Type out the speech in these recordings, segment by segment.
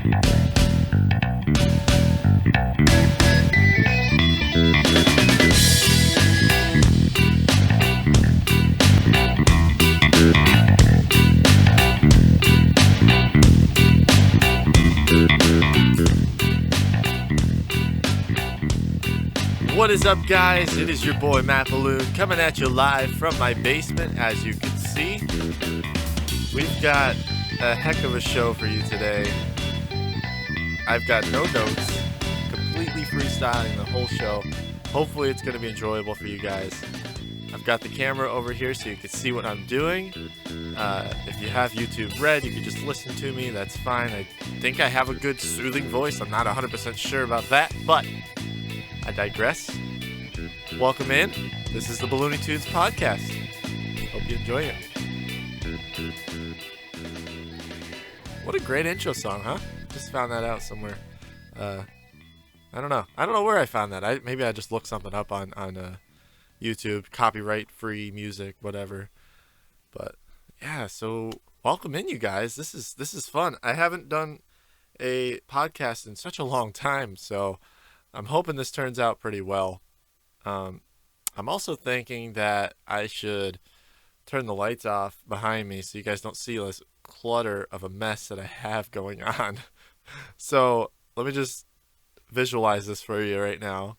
What is up, guys? It is your boy Matt Balloon coming at you live from my basement. As you can see, we've got a heck of a show for you today. I've got no notes, completely freestyling the whole show. Hopefully it's going to be enjoyable for you guys. I've got the camera over here so you can see what I'm doing. If you have YouTube Red, you can just listen to me. That's fine. I think I have a good soothing voice. I'm not 100% sure about that, but I digress. Welcome in. This is the Ballooneytoons Podcast. Hope you enjoy it. What a great intro song, huh? Just found that out somewhere. I don't know where I found that. Maybe I just looked something up on YouTube, copyright-free music, whatever. But yeah, so welcome in, you guys. This is fun. I haven't done a podcast in such a long time, so I'm hoping this turns out pretty well. I'm also thinking that I should turn the lights off behind me so you guys don't see this clutter of a mess that I have going on. So let me just visualize this for you right now.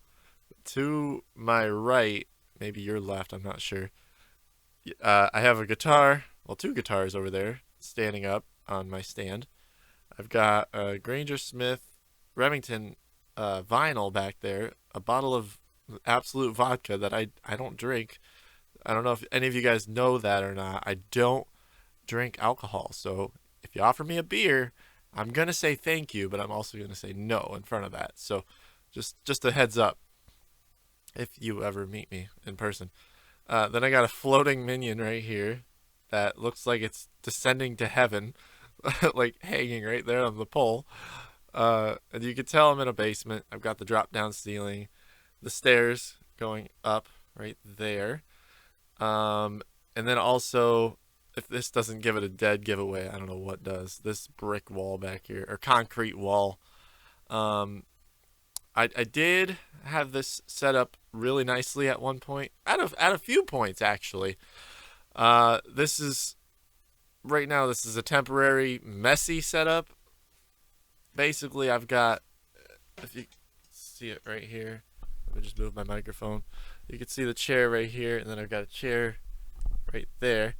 To my right, maybe your left, I'm not sure. I have a guitar, well, two guitars over there standing up on my stand. I've got a Granger Smith Remington vinyl back there, a bottle of Absolute vodka that I don't drink. I don't know if any of you guys know that or not. I don't drink alcohol, so if you offer me a beer, I'm gonna say thank you, but I'm also gonna say no in front of that. So just a heads up if you ever meet me in person. Then I got a floating minion right here that looks like it's descending to heaven, like hanging right there on the pole. And you can tell I'm in a basement. I've got the drop down ceiling, the stairs going up right there. And then also, if this doesn't give it a dead giveaway, I don't know what does. This brick wall back here, or concrete wall. I did have this set up really nicely at one point, at a few points actually. This is a temporary messy setup. Basically, I've got, if you see it right here, let me just move my microphone. You can see the chair right here, and then I've got a chair right there.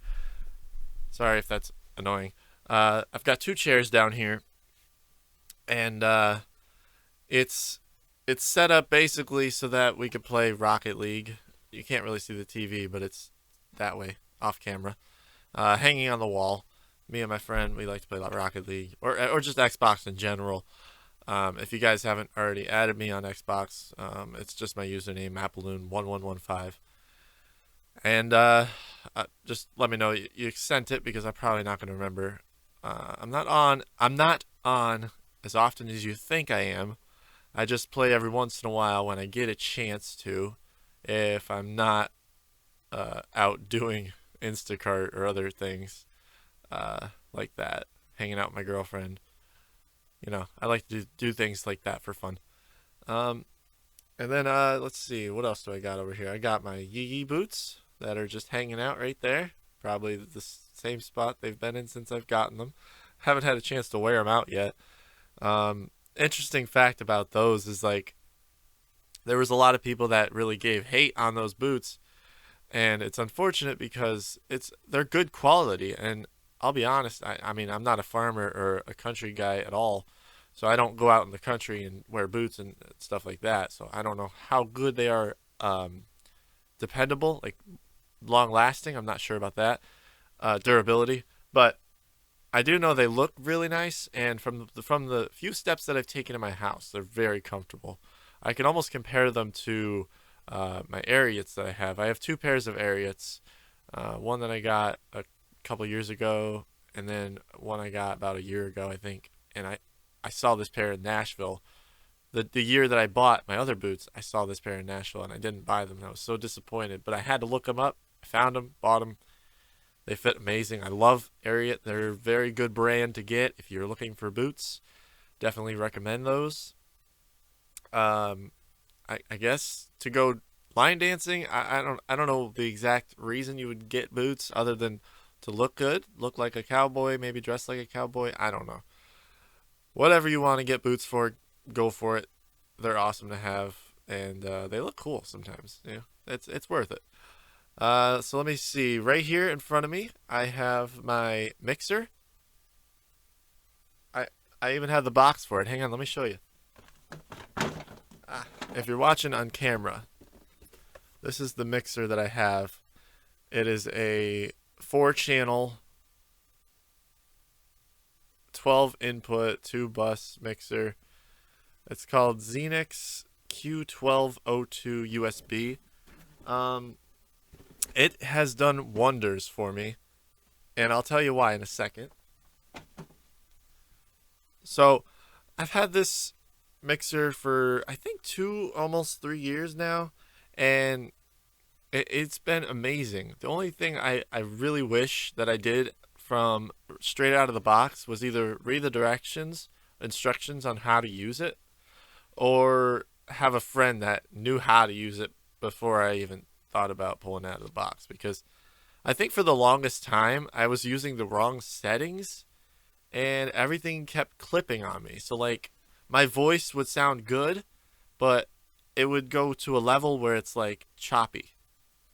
Sorry if that's annoying. I've got two chairs down here, and it's set up basically so that we could play Rocket League. You can't really see the TV, but it's that way, off camera, hanging on the wall. Me and my friend, we like to play Rocket League, or just Xbox in general. If you guys haven't already added me on Xbox, it's just my username, MattBalloon1115. And just let me know you sent it, because I'm probably not going to remember. I'm not on as often as you think I am. I just play every once in a while when I get a chance to, if I'm not out doing Instacart or other things like that, hanging out with my girlfriend. You know, I like to do things like that for fun. And then let's see, what else do I got over here? I got my Yee boots that are just hanging out right there, probably the same spot they've been in since I've gotten them. Haven't had a chance to wear them out yet. Interesting fact about those is, like, there was a lot of people that really gave hate on those boots, and it's unfortunate because they're good quality. And I'll be honest, I mean, I'm not a farmer or a country guy at all, so I don't go out in the country and wear boots and stuff like that. So I don't know how good they are, dependable, like long lasting. I'm not sure about that, durability, but I do know they look really nice. And from the few steps that I've taken in my house, they're very comfortable. I can almost compare them to my Ariats that I have. I have two pairs of Ariats, one that I got a couple years ago, and then one I got about a year ago, I think. And I saw this pair in Nashville. The year that I bought my other boots, I saw this pair in Nashville, and I didn't buy them. I was so disappointed, but I had to look them up. I found them, bought them. They fit amazing. I love Ariat. They're a very good brand to get if you're looking for boots. Definitely recommend those. Um, I guess to go line dancing, I don't know the exact reason you would get boots other than to look good, look like a cowboy, maybe dress like a cowboy. I don't know. Whatever you want to get boots for, go for it. They're awesome to have, and they look cool sometimes. Yeah, it's worth it. So let me see. Right here in front of me, I have my mixer. I I even have the box for it. Hang on, let me show you. If you're watching on camera, this is the mixer that I have. It is a 4-channel, 12 input, 2 bus mixer. It's called Xenix Q1202 USB. Um, it has done wonders for me, and I'll tell you why in a second. So, I've had this mixer for I think 2, almost 3 years now, and it's been amazing. The only thing I really wish that I did from straight out of the box was either read the instructions on how to use it, or have a friend that knew how to use it before I even thought about pulling it out of the box. Because I think for the longest time I was using the wrong settings and everything kept clipping on me. So like my voice would sound good, but it would go to a level where it's like choppy.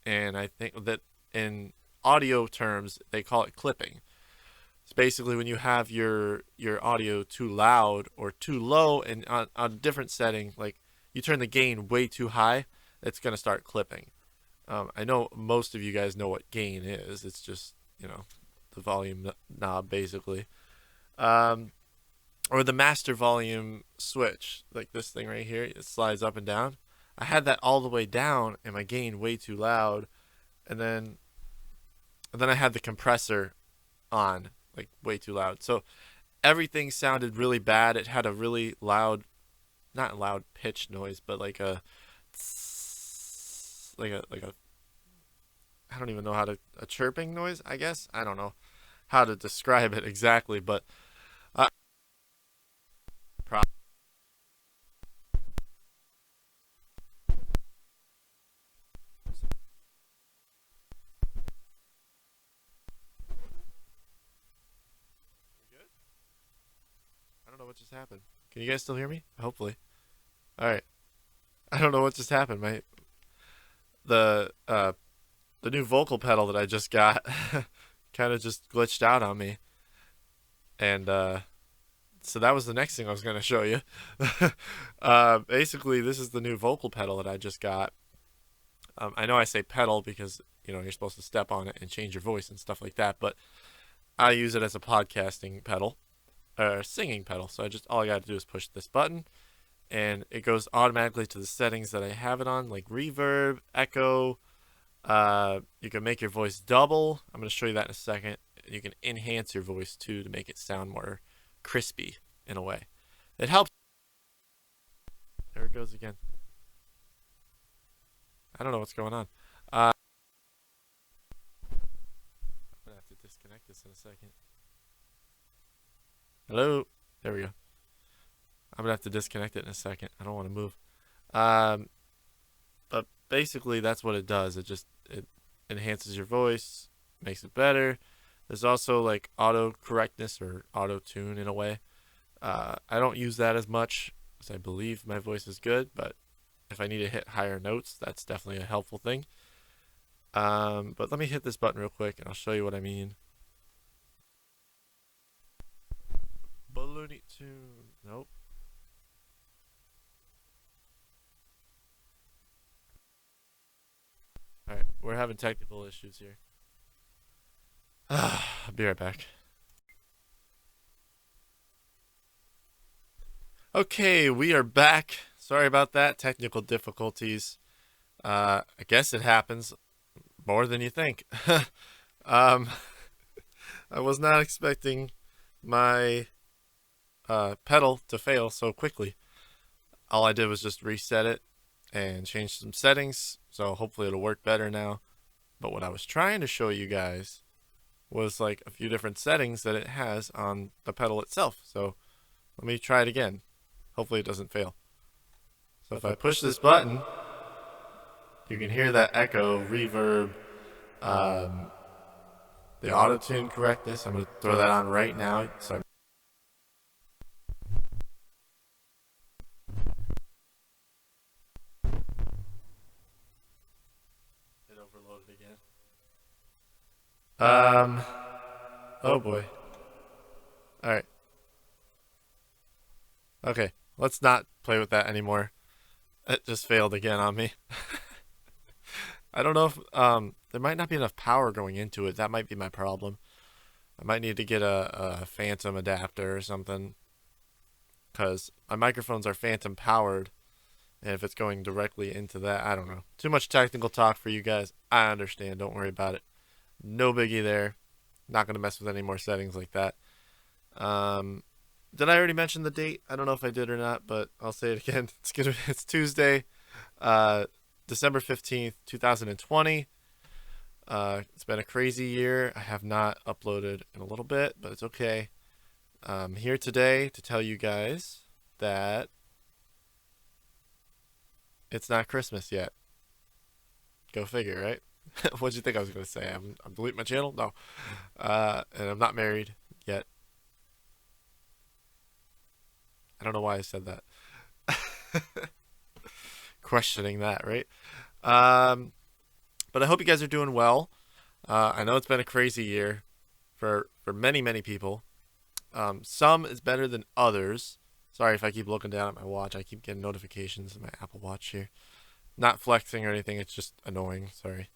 And I think that in audio terms they call it clipping. It's basically when you have your audio too loud or too low, and on a different setting, like you turn the gain way too high, it's gonna start clipping. I know most of you guys know what gain is. It's just the volume knob basically, um, or the master volume switch, like this thing right here. It slides up and down. I had that all the way down, and my gain way too loud, and then I had the compressor on, like way too loud. So everything sounded really bad. It had a really loud, not loud pitch noise, but like a like a I don't even know how to a chirping noise. I guess I don't know how to describe it exactly, but uh, pro- I don't know what just happened. Can you guys still hear me? Hopefully. All right. I don't know what just happened. The uh the new vocal pedal that I just got kind of just glitched out on me, and so that was the next thing I was going to show you. Basically, this is the new vocal pedal that I just got. I know I say pedal because you're supposed to step on it and change your voice and stuff like that, but I use it as a podcasting pedal or singing pedal. So all I got to do is push this button, and it goes automatically to the settings that I have it on, like reverb, echo. You can make your voice double. I'm going to show you that in a second. You can enhance your voice too to make it sound more crispy in a way. It helps. There it goes again. I don't know what's going on. I'm going to have to disconnect this in a second. Hello? There we go. I'm going to have to disconnect it in a second. I don't want to move. But basically, that's what it does. It enhances your voice, makes it better. There's also like auto correctness or auto tune in a way. I don't use that as much because I believe my voice is good, but if I need to hit higher notes, that's definitely a helpful thing. But let me hit this button real quick and I'll show you what I mean. Balloony tune. Nope. Alright, we're having technical issues here. I'll be right back. Okay, we are back. Sorry about that. Technical difficulties. I guess it happens more than you think. um, I was not expecting my pedal to fail so quickly. All I did was just reset it and change some settings, so hopefully it'll work better now. But what I was trying to show you guys was like a few different settings that it has on the pedal itself. So Let me try it again. Hopefully it doesn't fail. So if I push this button, you can hear that echo, reverb, um, the auto-tune correctness. I'm going to throw that on right now. So it overloaded again. Oh boy. Alright. Okay, let's not play with that anymore. It just failed again on me. I don't know if there might not be enough power going into it. That might be my problem. I might need to get a phantom adapter or something, because my microphones are phantom powered, and if it's going directly into that, I don't know. Too much technical talk for you guys. I understand. Don't worry about it. No biggie there. Not going to mess with any more settings like that. Did I already mention the date? I don't know if I did or not, but I'll say it again. It's Tuesday, December 15th, 2020. It's been a crazy year. I have not uploaded in a little bit, but it's okay. I'm here today to tell you guys that it's not Christmas yet. Go figure, right? What'd you think I was going to say? I'm deleting my channel? No. And I'm not married yet. I don't know why I said that. Questioning that, right? But I hope you guys are doing well. I know it's been a crazy year for many people. Some is better than others. Sorry if I keep looking down at my watch. I keep getting notifications in my Apple Watch here. Not flexing or anything. It's just annoying. Sorry.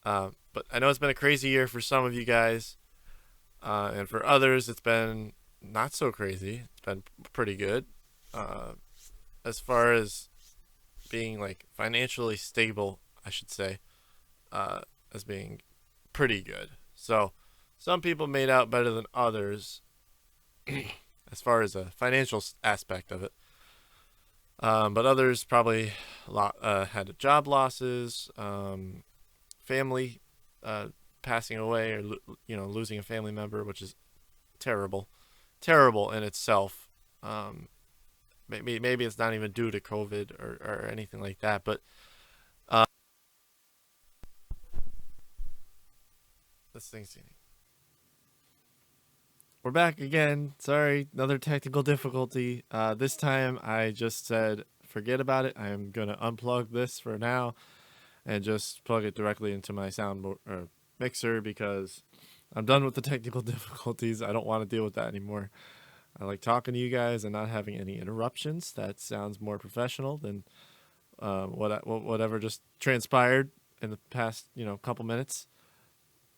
But I know it's been a crazy year for some of you guys. And for others, it's been not so crazy. It's been pretty good. As far as being like financially stable, I should say, as being pretty good. So some people made out better than others as far as a financial aspect of it. But others probably had job losses, family passing away, or losing a family member, which is terrible in itself. Maybe it's not even due to COVID or anything like that, but this thing's. We're back again. Sorry, another technical difficulty. This time I just said forget about it. I am gonna unplug this for now and just plug it directly into my soundboard or mixer, because I'm done with the technical difficulties. I don't want to deal with that anymore. I like talking to you guys and not having any interruptions. That sounds more professional than whatever just transpired in the past, couple minutes.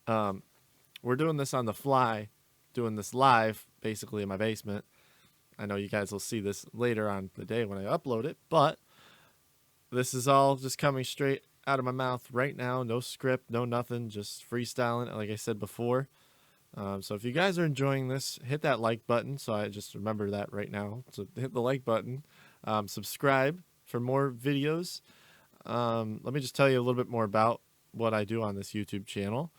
We're doing this on the fly, doing this live, basically in my basement. I know you guys will see this later on the day when I upload it, but this is all just coming straight out of my mouth right now. No script, no nothing, just freestyling, like I said before. So if you guys are enjoying this, hit that like button. So I just remember that right now. So hit the like button. Subscribe for more videos. Let me just tell you a little bit more about what I do on this YouTube channel.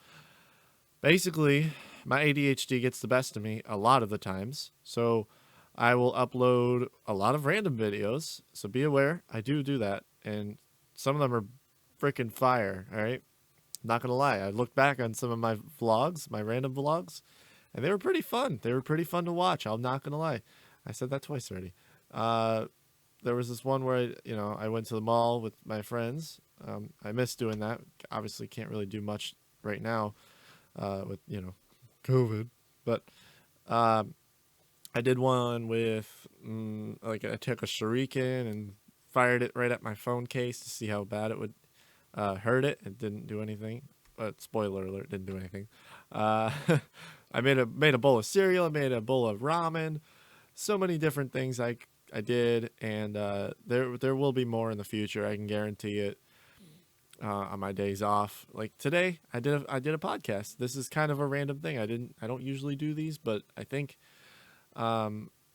Basically, my ADHD gets the best of me a lot of the times. So I will upload a lot of random videos. So be aware, I do that. And some of them are freaking fire, all right? Not going to lie. I looked back on some of my vlogs, my random vlogs, and they were pretty fun. They were pretty fun to watch. I'm not going to lie. I said that twice already. There was this one where I went to the mall with my friends. I miss doing that. Obviously can't really do much right now with, COVID. But I did one with, I took a shuriken and fired it right at my phone case to see how bad it would hurt it. It didn't do anything, but spoiler alert, didn't do anything. I made a bowl of cereal. I made a bowl of ramen. So many different things I did, and there will be more in the future. I can guarantee it. On my days off, like today, I did a podcast. This is kind of a random thing. I don't usually do these, but I think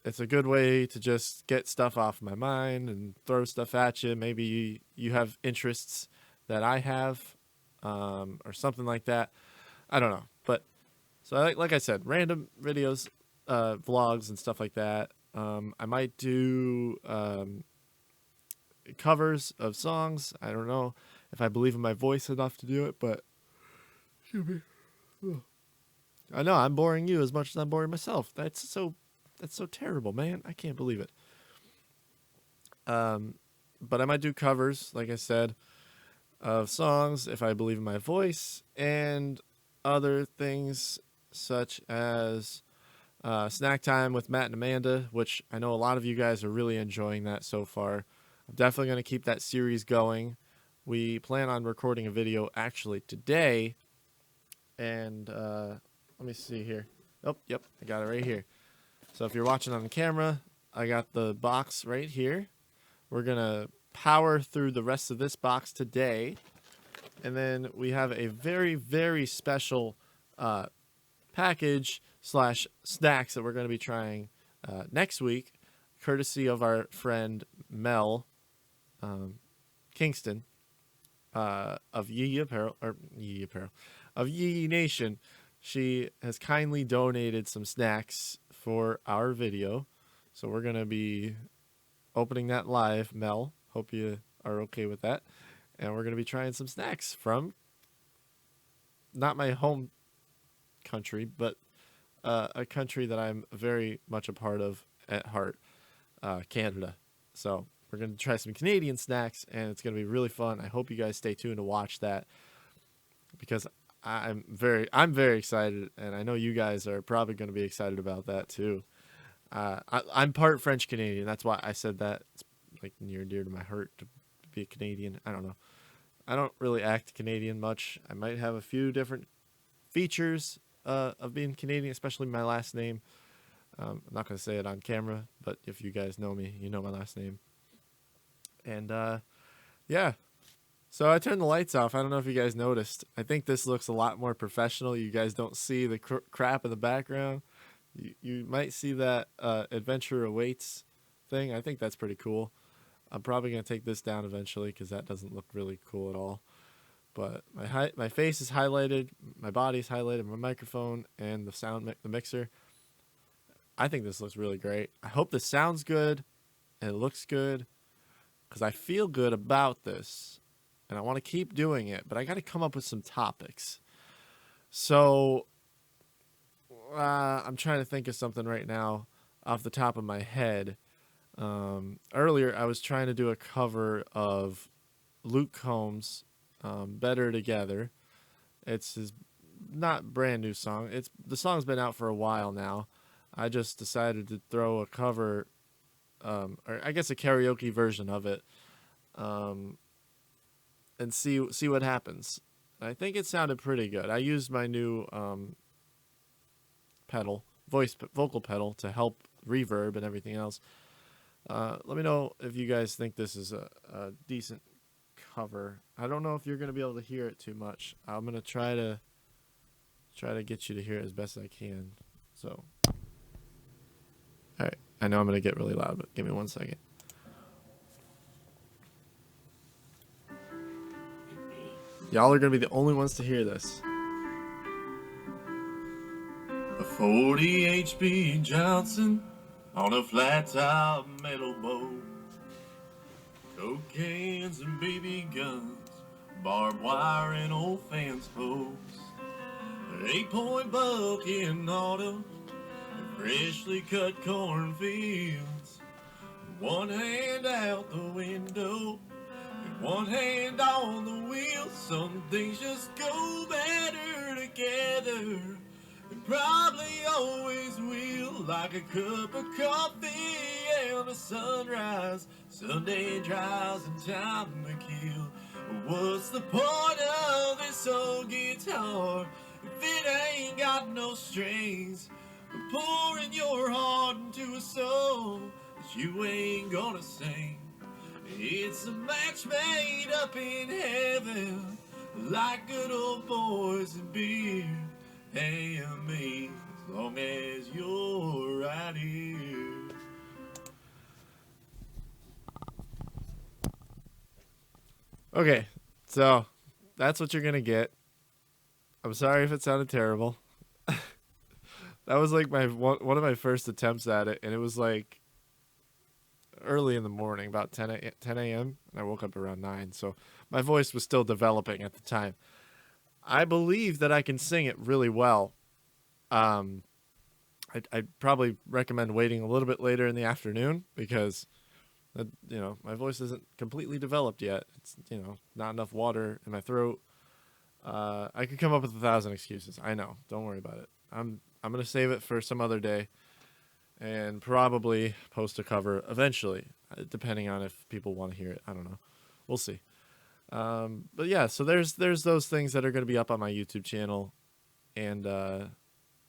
it's a good way to just get stuff off my mind and throw stuff at you. Maybe you have interests that I have, or something like that. I don't know. But so like I said, random videos, vlogs and stuff like that. I might do covers of songs. I don't know if I believe in my voice enough to do it, but I know I'm boring you as much as I'm boring myself. That's so terrible, man. I can't believe it. But I might do covers, like I said, of songs if I believe in my voice, and other things such as Snack Time with Matt and Amanda, which I know a lot of you guys are really enjoying that so far. I'm definitely going to keep that series going. We plan on recording a video actually today, and let me see here. Oh, yep, I got it right here. So if you're watching on the camera, I got the box right here. We're going to power through the rest of this box today. And then we have a very, very special package / snacks that we're going to be trying next week, courtesy of our friend Mel Kingston of Yee Apparel, of Yee Nation. She has kindly donated some snacks for our video. So we're going to be opening that live, Mel. Hope you are okay with that. And we're going to be trying some snacks from not my home country, but a country that I'm very much a part of at heart, Canada. So we're going to try some Canadian snacks, and it's going to be really fun. I hope you guys stay tuned to watch that, because I'm very excited, and I know you guys are probably going to be excited about that too. I'm part French Canadian. That's why I said that. It's like near and dear to my heart to be a Canadian. I don't know. I don't really act Canadian much. I might have a few different features of being Canadian, especially my last name. I'm not going to say it on camera, but if you guys know me, you know my last name. And yeah. So I turned the lights off. I don't know if you guys noticed. I think this looks a lot more professional. You guys don't see the crap in the background. You might see that Adventure Awaits thing. I think that's pretty cool. I'm probably going to take this down eventually because that doesn't look really cool at all. But my face is highlighted, my body's highlighted, my microphone, and the sound the mixer. I think this looks really great. I hope this sounds good and it looks good, because I feel good about this and I want to keep doing it, but I got to come up with some topics. So I'm trying to think of something right now off the top of my head. Earlier, I was trying to do a cover of Luke Combs' Better Together. It's his not brand new song. The song's been out for a while now. I just decided to throw a cover, or I guess a karaoke version of it, and see what happens. I think it sounded pretty good. I used my new vocal pedal to help reverb and everything else. Let me know if you guys think this is a decent cover. I don't know if you're going to be able to hear it too much. I'm going to try to get you to hear it as best as I can. So, all right. I know I'm going to get really loud, but give me 1 second. Y'all are going to be the only ones to hear this. A 40 HP Johnson on a flat top metal bow. Coke cans and baby guns, barbed wire and old fence posts. An 8-point buck in autumn, and freshly cut cornfields. One hand out the window, and one hand on the wheel. Some things just go better together, and probably always will. Like a cup of coffee and a sunrise, Sunday drives and time to kill. What's the point of this old guitar if it ain't got no strings? Pouring your heart into a song that you ain't gonna sing. It's a match made up in heaven, like good old boys and beer. Hey, me, as long as you're right here. Okay, so that's what you're gonna get. I'm sorry if it sounded terrible. That was like one of my first attempts at it, and it was like early in the morning, about 10 a.m., and I woke up around 9, so my voice was still developing at the time. I believe that I can sing it really well. Um, I'd probably recommend waiting a little bit later in the afternoon because, my voice isn't completely developed yet. It's, not enough water in my throat. I could come up with 1,000 excuses. I know. Don't worry about it. I'm gonna save it for some other day, and probably post a cover eventually, depending on if people want to hear it. I don't know. We'll see. But yeah, so there's those things that are going to be up on my YouTube channel, and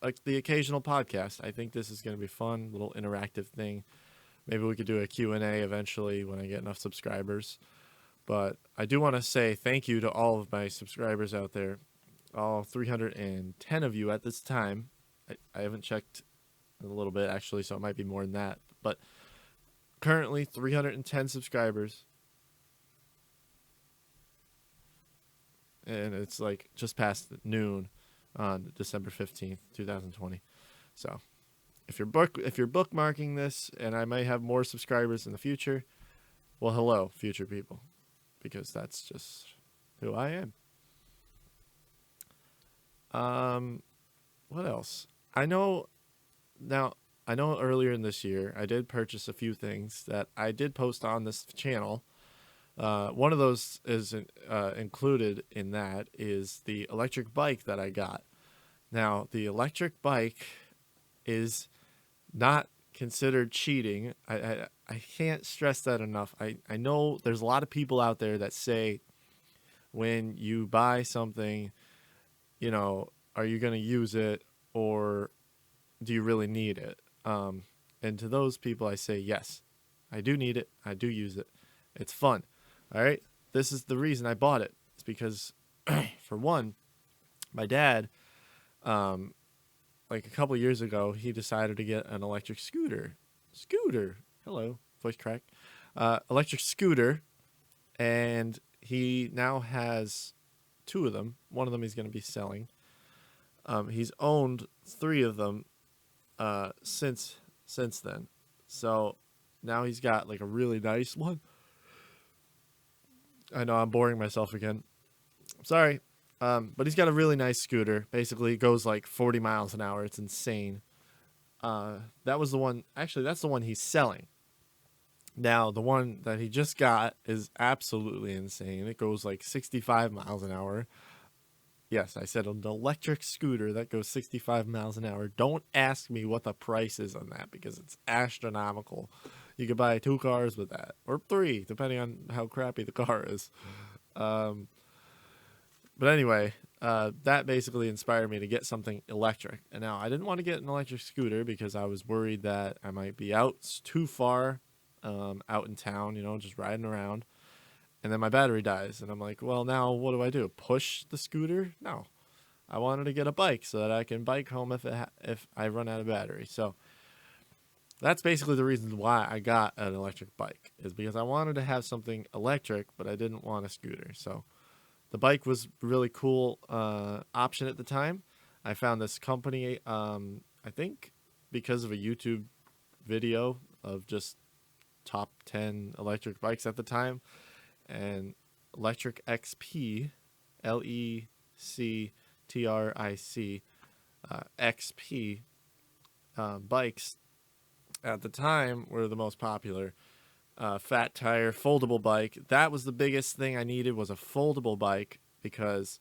like the occasional podcast. I think this is going to be fun, little interactive thing. Maybe we could do a Q&A eventually when I get enough subscribers. But I do want to say thank you to all of my subscribers out there, all 310 of you at this time. I haven't checked in a little bit, actually, so it might be more than that. But currently, 310 subscribers. And it's like just past noon on December 15th, 2020. So if you're bookmarking this, and I might have more subscribers in the future, well, hello, future people, because that's just who I am. What else? I know earlier in this year, I did purchase a few things that I did post on this channel. One of those is included in that is the electric bike that I got. Now, the electric bike is not considered cheating. I can't stress that enough. I know there's a lot of people out there that say when you buy something, are you going to use it, or do you really need it? And to those people, I say, yes, I do need it. I do use it. It's fun. All right. This is the reason I bought it. It's because, for one, my dad, like a couple years ago, he decided to get an electric scooter. Hello, voice crack. Electric scooter. And he now has 2 of them. One of them he's going to be selling. He's owned 3 of them since then. So now he's got like a really nice one. I know I'm boring myself again. Sorry. But he's got a really nice scooter. Basically, it goes like 40 miles an hour. It's insane. That was the one. Actually, that's the one he's selling. Now, the one that he just got is absolutely insane. It goes like 65 miles an hour. Yes, I said an electric scooter that goes 65 miles an hour. Don't ask me what the price is on that because it's astronomical. You could buy 2 cars with that, or 3, depending on how crappy the car is. But anyway, that basically inspired me to get something electric. And now I didn't want to get an electric scooter because I was worried that I might be out too far, out in town, just riding around. And then my battery dies, and I'm like, well, now what do? Push the scooter? No. I wanted to get a bike so that I can bike home if I run out of battery. So that's basically the reason why I got an electric bike, is because I wanted to have something electric, but I didn't want a scooter. So the bike was a really cool option at the time. I found this company, I think because of a YouTube video of just top 10 electric bikes at the time. And Electric XP, LECTRIC XP bikes at the time were the most popular. Fat tire, foldable bike. That was the biggest thing I needed, was a foldable bike, because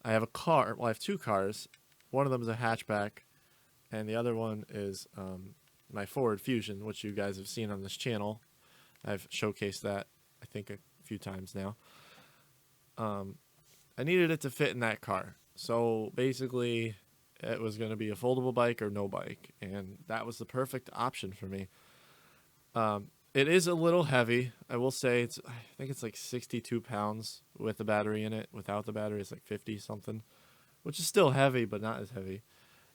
I have a car. Well, I have 2 cars. One of them is a hatchback, and the other one is my Ford Fusion, which you guys have seen on this channel. I've showcased that, I think, a few times now. I needed it to fit in that car. So basically, it was going to be a foldable bike or no bike, and that was the perfect option for me. It is a little heavy. I will say I think it's like 62 pounds with the battery in it. Without the battery, it's like 50 something, which is still heavy, but not as heavy.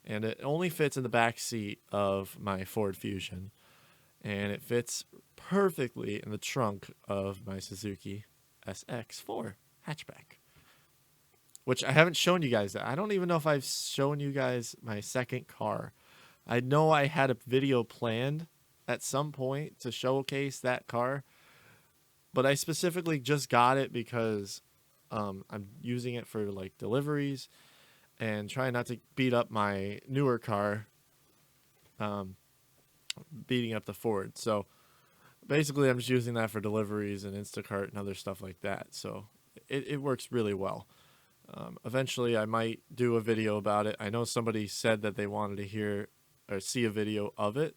And it only fits in the back seat of my Ford Fusion, and it fits perfectly in the trunk of my Suzuki SX4 hatchback, which I haven't shown you guys that. I don't even know if I've shown you guys my second car. I know I had a video planned at some point to showcase that car, but I specifically just got it because I'm using it for like deliveries and trying not to beat up my newer car, um, beating up the Ford. So basically, I'm just using that for deliveries and Instacart and other stuff like that. So it works really well. Eventually, I might do a video about it. I know somebody said that they wanted to hear or see a video of it.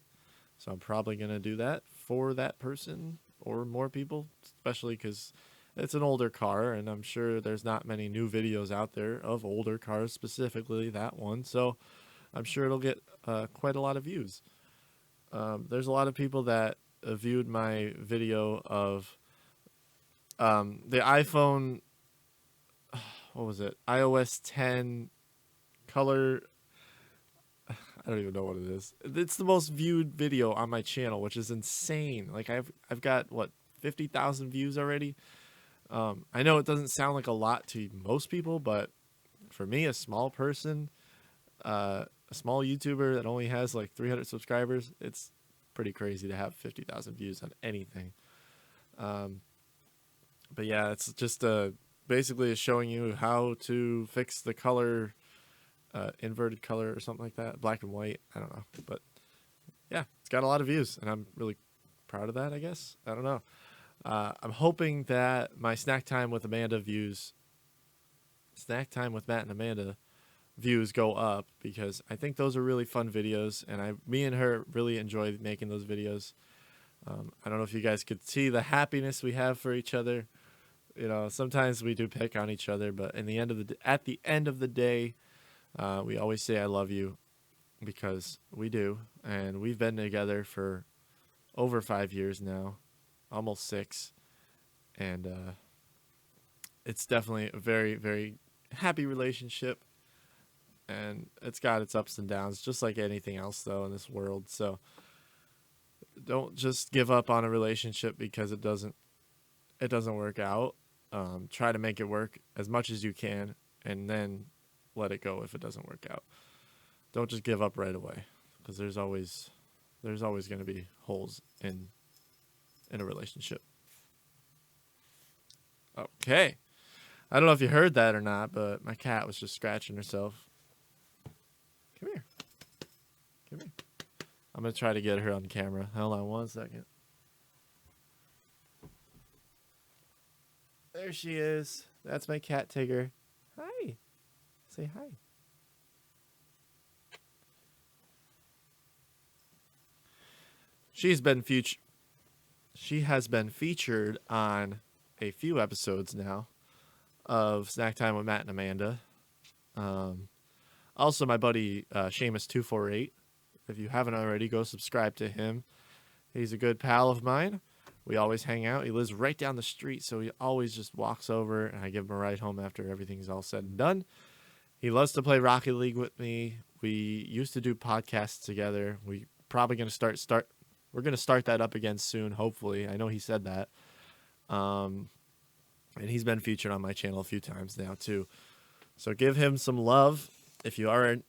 So I'm probably going to do that for that person or more people, especially because it's an older car. And I'm sure there's not many new videos out there of older cars, specifically that one. So I'm sure it'll get quite a lot of views. There's a lot of people that viewed my video of the iPhone, what was it? iOS 10 color. I don't even know what it is. It's the most viewed video on my channel, which is insane. Like I've got what 50,000 views already. I know it doesn't sound like a lot to most people, but for me, a small person, a small YouTuber that only has like 300 subscribers, it's pretty crazy to have 50,000 views on anything. But yeah, it's just basically showing you how to fix the color, inverted color or something like that, black and white. I don't know, but yeah, it's got a lot of views, and I'm really proud of that. I guess I don't know. I'm hoping that my snack time with Matt and Amanda views go up, because I think those are really fun videos, and me and her really enjoy making those videos. I don't know if you guys could see the happiness we have for each other. You know, sometimes we do pick on each other, but at the end of the day, we always say I love you, because we do, and we've been together for over 5 years now, almost 6, and it's definitely a very, very happy relationship, and it's got its ups and downs, just like anything else, though, in this world. So don't just give up on a relationship because it doesn't work out. Try to make it work as much as you can, and then let it go if it doesn't work out. Don't just give up right away, because there's always going to be holes in a relationship. Okay. I don't know if you heard that or not, but my cat was just scratching herself. Come here. Come here. I'm going to try to get her on camera. Hold on one second. There she is. That's my cat, Tigger. Hi. Say hi. She has been featured on a few episodes now of Snack Time with Matt and Amanda. Also, my buddy Seamus248. If you haven't already, go subscribe to him. He's a good pal of mine. We always hang out. He lives right down the street, so he always just walks over, and I give him a ride home after everything's all said and done. He loves to play Rocket League with me. We used to do podcasts together. We probably going to we're going to start that up again soon, hopefully. I know he said that. And he's been featured on my channel a few times now too. So give him some love if you haven't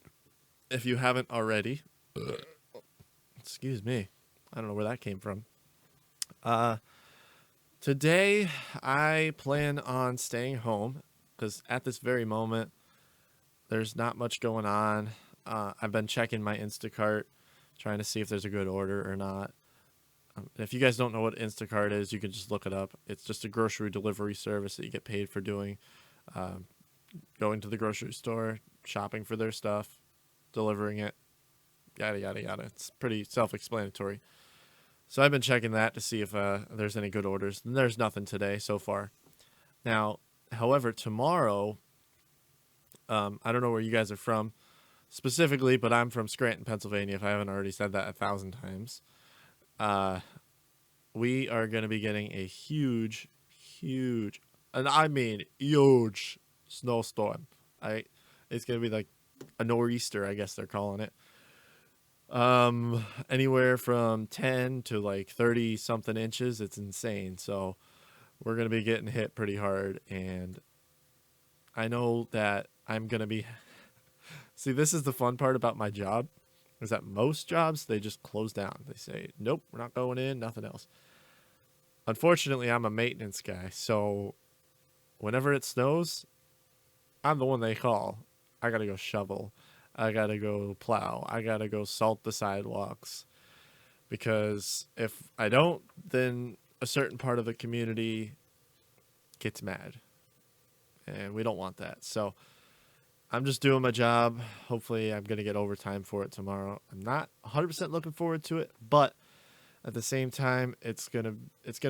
already. Excuse me. I don't know where that came from. Today I plan on staying home, because at this very moment there's not much going on. I've been checking my Instacart, trying to see if there's a good order or not. If you guys don't know what Instacart is, you can just look it up. It's just a grocery delivery service that you get paid for doing. Going to the grocery store, shopping for their stuff, delivering it, yada, yada, yada. It's pretty self-explanatory. So I've been checking that to see if there's any good orders. And there's nothing today so far. Now, however, tomorrow, I don't know where you guys are from specifically, but I'm from Scranton, Pennsylvania, if I haven't already said that 1,000 times. We are going to be getting a huge, and I mean huge snowstorm. It's going to be like a nor'easter, I guess they're calling it. Anywhere from 10 to like 30 something inches. It's insane. So we're going to be getting hit pretty hard, and I know that I'm going to be, see, this is the fun part about my job. is that most jobs, they just close down. They say, nope, we're not going in, nothing else. Unfortunately, I'm a maintenance guy, so whenever it snows, I'm the one they call. I gotta go shovel. I gotta go plow. I gotta go salt the sidewalks. Because if I don't, then a certain part of the community gets mad. And we don't want that. So I'm just doing my job. Hopefully, I'm going to get overtime for it tomorrow. I'm not 100% looking forward to it, but at the same time, it's gonna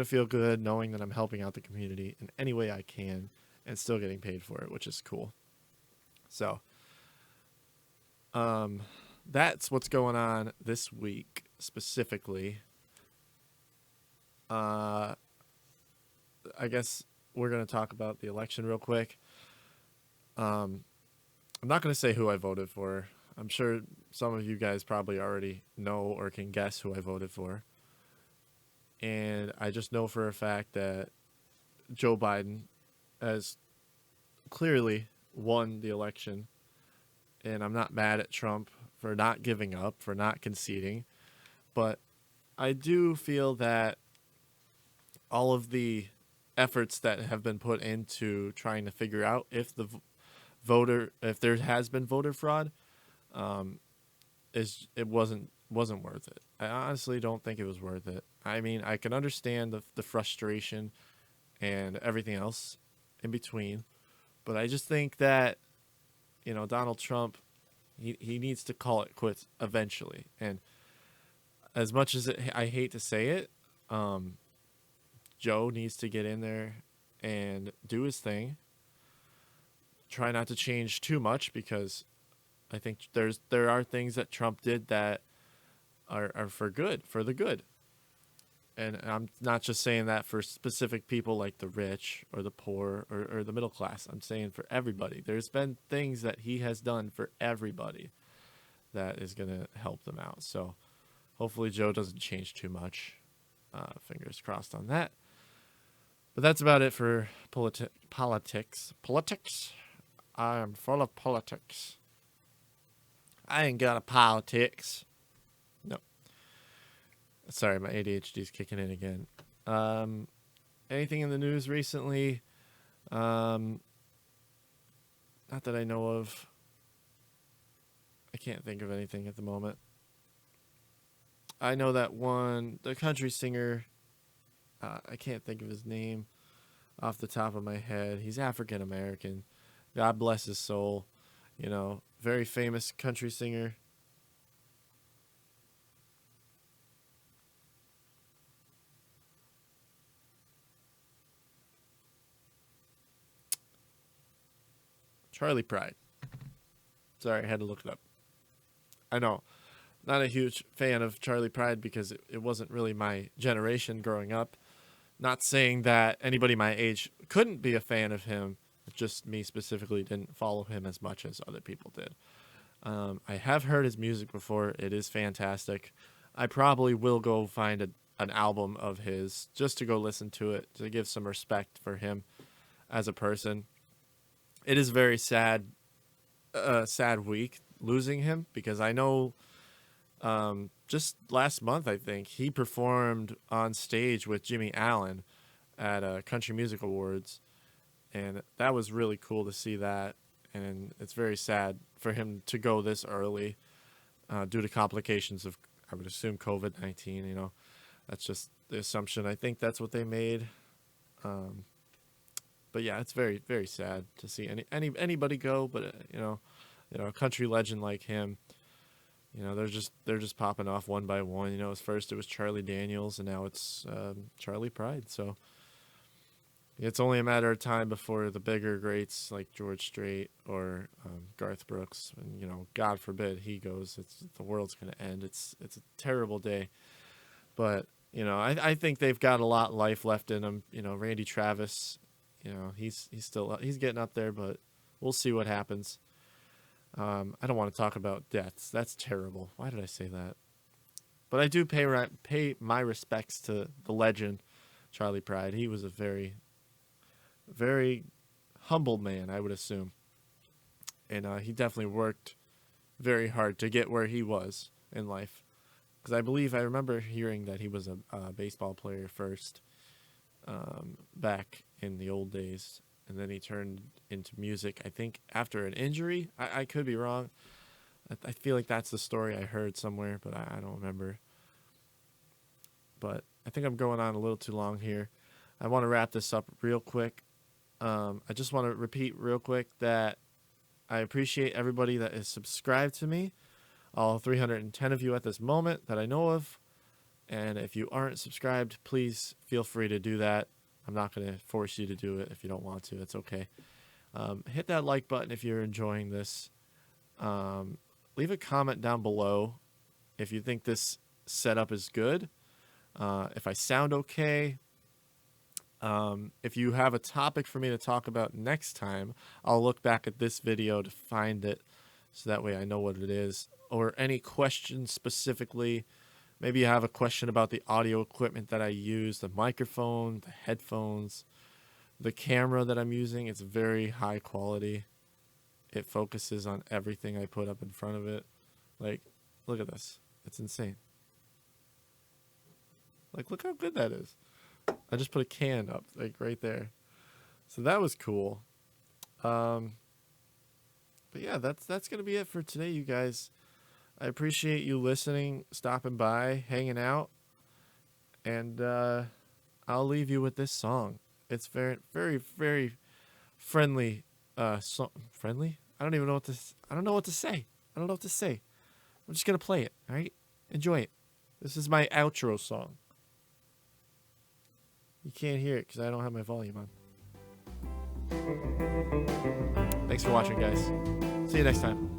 feel good knowing that I'm helping out the community in any way I can and still getting paid for it, which is cool. So, that's what's going on this week specifically. I guess we're going to talk about the election real quick. I'm not going to say who I voted for. I'm sure some of you guys probably already know or can guess who I voted for. And I just know for a fact that Joe Biden has clearly won the election. And I'm not mad at Trump for not giving up, for not conceding. But I do feel that all of the efforts that have been put into trying to figure out if if there has been voter fraud, it wasn't worth it. I honestly don't think it was worth it. I mean, I can understand the frustration and everything else in between, but I just think that Donald Trump, he needs to call it quits eventually. And as much as I hate to say it, Joe needs to get in there and do his thing. Try not to change too much, because I think there are things that Trump did that are for the good. And I'm not just saying that for specific people like the rich or the poor or the middle class. I'm saying for everybody. There's been things that he has done for everybody that is going to help them out. So hopefully Joe doesn't change too much. Fingers crossed on that. But that's about it for politics. Politics? I am full of politics. I ain't got a politics. No. Sorry, my ADHD's kicking in again. Anything in the news recently? Not that I know of. I can't think of anything at the moment. I know that the country singer, I can't think of his name off the top of my head. He's African American. God bless his soul. Very famous country singer. Charlie Pride. Sorry, I had to look it up. I know, not a huge fan of Charlie Pride because it wasn't really my generation growing up. Not saying that anybody my age couldn't be a fan of him. Just me specifically didn't follow him as much as other people did. I have heard his music before. It is fantastic. I probably will go find an album of his just to go listen to it, to give some respect for him as a person. It is very sad week losing him, because I know just last month, I think, he performed on stage with Jimmy Allen at Country Music Awards, and that was really cool to see that. And it's very sad for him to go this early due to complications of, I would assume, COVID-19. That's just the assumption. I think that's what they made. But yeah, it's very, very sad to see anybody go. But a country legend like him, they're just popping off one by one. At first it was Charlie Daniels, and now it's Charlie Pride. So it's only a matter of time before the bigger greats like George Strait or Garth Brooks, and God forbid he goes, the world's gonna end. It's a terrible day, but I think they've got a lot of life left in them. Randy Travis. He's getting up there, but we'll see what happens. I don't want to talk about deaths. That's terrible. Why did I say that? But I do pay my respects to the legend, Charlie Pride. He was a very, very humble man, I would assume. And he definitely worked very hard to get where he was. in life. Because I remember hearing that he was a baseball player first, back in the old days, and then he turned into music, I think, after an injury. I could be wrong. I feel like that's the story I heard somewhere, but I don't remember. But I think I'm going on a little too long here. I want to wrap this up real quick. I just want to repeat real quick that I appreciate everybody that is subscribed to me, all 310 of you at this moment that I know of. And if you aren't subscribed, please feel free to do that. I'm not going to force you to do it if you don't want to. It's okay. Hit that like button if you're enjoying this. Leave a comment down below if you think this setup is good. If I sound okay. If you have a topic for me to talk about next time, I'll look back at this video to find it, so that way I know what it is. Or any questions specifically. Maybe you have a question about the audio equipment that I use, the microphone, the headphones, the camera that I'm using. It's very high quality. It focuses on everything I put up in front of it. Like, look at this. It's insane. Like, look how good that is. I just put a can up, like, right there. So that was cool. But yeah, that's going to be it for today, you guys. I appreciate you listening, stopping by, hanging out. And I'll leave you with this song. It's very, very, very friendly song. Friendly? I don't know what to say. I don't know what to say. I'm just going to play it, all right? Enjoy it. This is my outro song. You can't hear it because I don't have my volume on. Thanks for watching, guys. See you next time.